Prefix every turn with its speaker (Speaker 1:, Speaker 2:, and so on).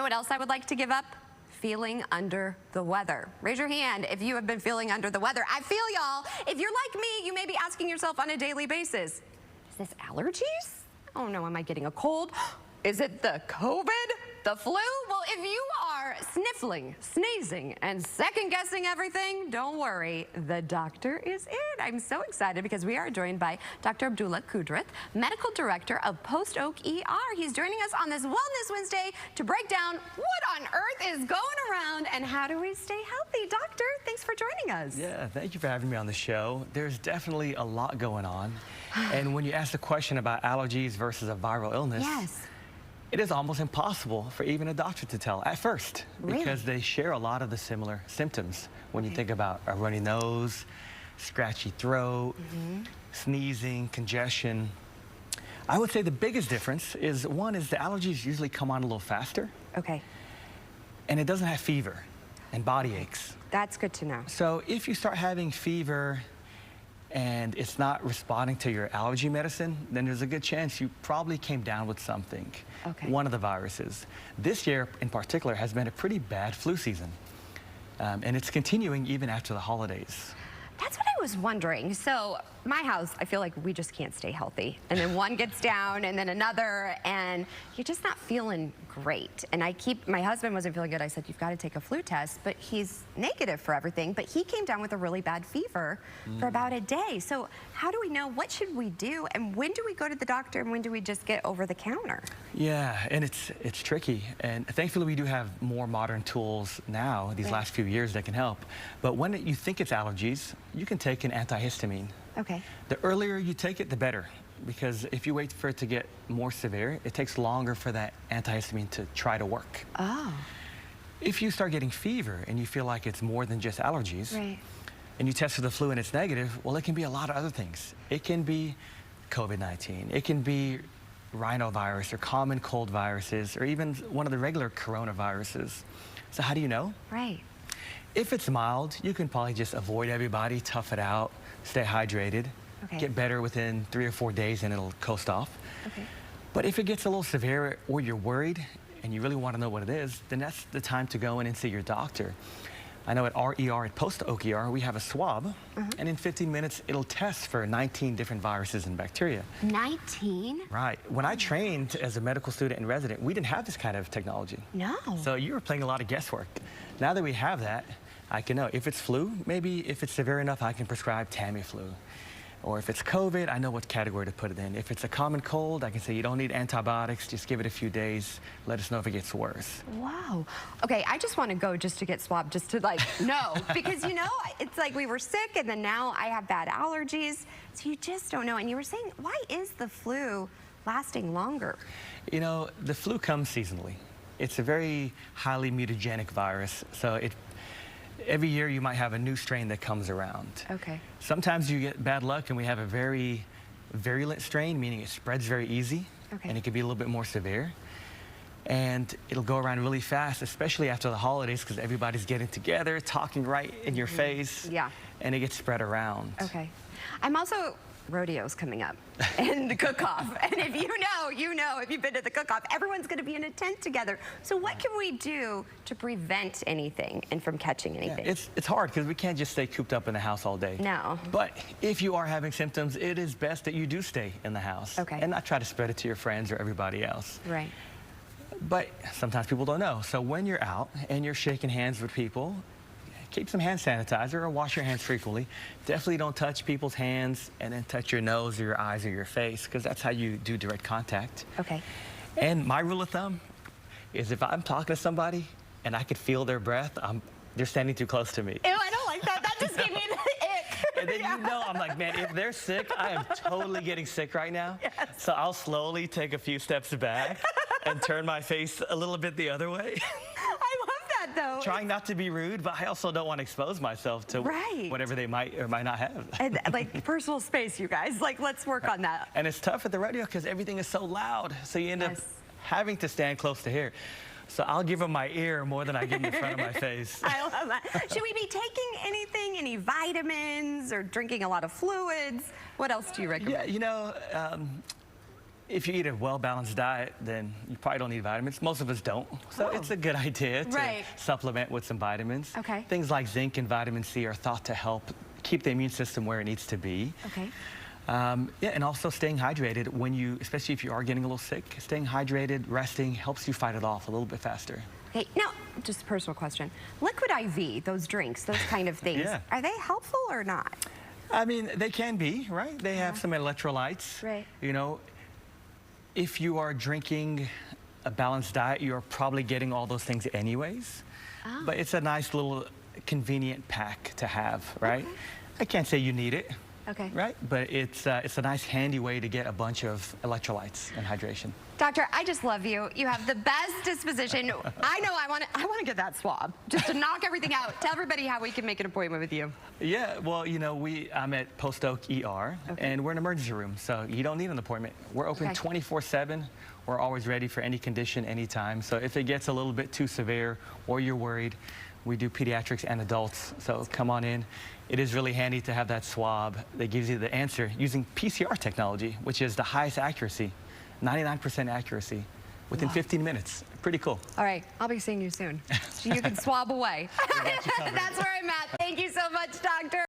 Speaker 1: what else I would like to give up? Feeling under the weather. Raise your hand if you have been feeling under the weather. I feel y'all. If you're like me, you may be asking yourself on a daily basis, is this allergies? Oh no, am I getting a cold? Is it the COVID? The flu? Well, if you are sniffling, sneezing, and second-guessing everything, don't worry, the doctor is in. I'm so excited because we are joined by Dr. Abdullah Kudrat, Medical Director of Post Oak ER. He's joining us on this Wellness Wednesday to break down what on earth is going around and how do we stay healthy. Doctor, thanks for joining us.
Speaker 2: Yeah, thank you for having me on the show. There's definitely a lot going on. And when you ask the question about allergies versus a viral illness,
Speaker 1: yes,
Speaker 2: it is almost impossible for even a doctor to tell at first,
Speaker 1: really?
Speaker 2: Because they share a lot of the similar symptoms when you think about a runny nose, scratchy throat, sneezing, congestion. I would say the biggest difference is, one is the allergies usually come on a little faster.
Speaker 1: Okay.
Speaker 2: And it doesn't have fever and body aches.
Speaker 1: That's good to know.
Speaker 2: So if you start having fever and it's not responding to your allergy medicine, then there's a good chance you probably came down with something, one of the viruses. This year in particular has been a pretty bad flu season, and it's continuing even after the holidays.
Speaker 1: That's what I was wondering. So my house, I feel like we just can't stay healthy. And then one gets down and then another, and you're just not feeling great. And my husband wasn't feeling good. I said, you've got to take a flu test, but he's negative for everything. But he came down with a really bad fever for about a day. So how do we know, what should we do? And when do we go to the doctor and when do we just get over the counter?
Speaker 2: Yeah, and it's tricky. And thankfully we do have more modern tools now, these last few years, that can help. But when you think it's allergies, you can take an antihistamine.
Speaker 1: Okay.
Speaker 2: The earlier you take it, the better, because if you wait for it to get more severe, it takes longer for that antihistamine to try to work.
Speaker 1: Oh.
Speaker 2: If you start getting fever and you feel like it's more than just allergies, and you test for the flu and it's negative, well, it can be a lot of other things. It can be COVID-19, it can be rhinovirus or common cold viruses, or even one of the regular coronaviruses. So how do you know?
Speaker 1: Right.
Speaker 2: If it's mild, you can probably just avoid everybody, tough it out, stay hydrated, get better within 3 or 4 days and it'll coast off. But if it gets a little severe or you're worried and you really want to know what it is, then that's the time to go in and see your doctor. I know at our ER, at Post Oak ER, we have a swab, and in 15 minutes, it'll test for 19 different viruses and bacteria.
Speaker 1: 19?
Speaker 2: Right. When I trained as a medical student and resident, we didn't have this kind of technology.
Speaker 1: No.
Speaker 2: So you were playing a lot of guesswork. Now that we have that, I can know if it's flu, maybe if it's severe enough, I can prescribe Tamiflu. Or if it's COVID, I know what category to put it in. If it's a common cold, I can say you don't need antibiotics, just give it a few days, let us know if it gets worse.
Speaker 1: Wow. Okay, I just want to go just to get swabbed, just to like know. Because you know, it's like we were sick and then now I have bad allergies. So you just don't know. And you were saying, why is the flu lasting longer?
Speaker 2: You know, the flu comes seasonally. It's a very highly mutagenic virus, so every year you might have a new strain that comes around.
Speaker 1: Okay.
Speaker 2: Sometimes you get bad luck and we have a very virulent strain, meaning it spreads very easy, and it can be a little bit more severe. And it'll go around really fast, especially after the holidays, because everybody's getting together, talking right in your face, and it gets spread around.
Speaker 1: Okay. I'm also, rodeo's coming up and the cook-off. And if you know, if you've been to the cook-off, everyone's going to be in a tent together. So what can we do to prevent anything and from catching anything?
Speaker 2: Yeah, it's hard because we can't just stay cooped up in the house all day.
Speaker 1: No.
Speaker 2: But if you are having symptoms, it is best that you do stay in the house and not try to spread it to your friends or everybody else.
Speaker 1: Right.
Speaker 2: But sometimes people don't know. So when you're out and you're shaking hands with people, keep some hand sanitizer or wash your hands frequently. Definitely don't touch people's hands and then touch your nose or your eyes or your face, because that's how you do direct contact.
Speaker 1: Okay.
Speaker 2: And my rule of thumb is if I'm talking to somebody and I could feel their breath, they're standing too close to me.
Speaker 1: Ew, I don't like that. That just gave me the ick.
Speaker 2: And then you know, I'm like, man, if they're sick, I am totally getting sick right now. So I'll slowly take a few steps back and turn my face a little bit the other way.
Speaker 1: Though.
Speaker 2: Trying not to be rude, but I also don't want to expose myself to whatever they might or might not have.
Speaker 1: And like personal space, you guys. Like, let's work on that.
Speaker 2: And it's tough at the rodeo because everything is so loud. So you end up having to stand close to here. So I'll give them my ear more than I give them the front of my face.
Speaker 1: I love that. Should we be taking anything, any vitamins or drinking a lot of fluids? What else do you recommend?
Speaker 2: Yeah, you know, if you eat a well-balanced diet, then you probably don't need vitamins. Most of us don't. So it's a good idea to supplement with some vitamins.
Speaker 1: Okay.
Speaker 2: Things like zinc and vitamin C are thought to help keep the immune system where it needs to be.
Speaker 1: Okay.
Speaker 2: Yeah, and also staying hydrated when you, especially if you are getting a little sick, staying hydrated, resting helps you fight it off a little bit faster.
Speaker 1: Okay, now, just a personal question. Liquid IV, those drinks, those kind of things,
Speaker 2: Yeah.
Speaker 1: are they helpful or not?
Speaker 2: I mean, they can be, right? They have some electrolytes.
Speaker 1: Right.
Speaker 2: You know, if you are drinking a balanced diet, you're probably getting all those things anyways.
Speaker 1: Oh.
Speaker 2: But it's a nice little convenient pack to have, right?
Speaker 1: Okay.
Speaker 2: I can't say you need it.
Speaker 1: Okay.
Speaker 2: Right? But it's a nice handy way to get a bunch of electrolytes and hydration.
Speaker 1: Doctor, I just love you. You have the best disposition. I know I want to get that swab just to knock everything out. Tell everybody how we can make an appointment with you.
Speaker 2: Yeah, well, you know, I'm at Post Oak ER, and we're an emergency room, so you don't need an appointment. We're open 24/7. We're always ready for any condition, anytime. So if it gets a little bit too severe or you're worried, we do pediatrics and adults, so come on in. It is really handy to have that swab that gives you the answer using PCR technology, which is the highest accuracy, 99% accuracy, within 15 minutes. Pretty cool.
Speaker 1: All right, I'll be seeing you soon. You can swab away. That's where I'm at. Thank you so much, Doctor.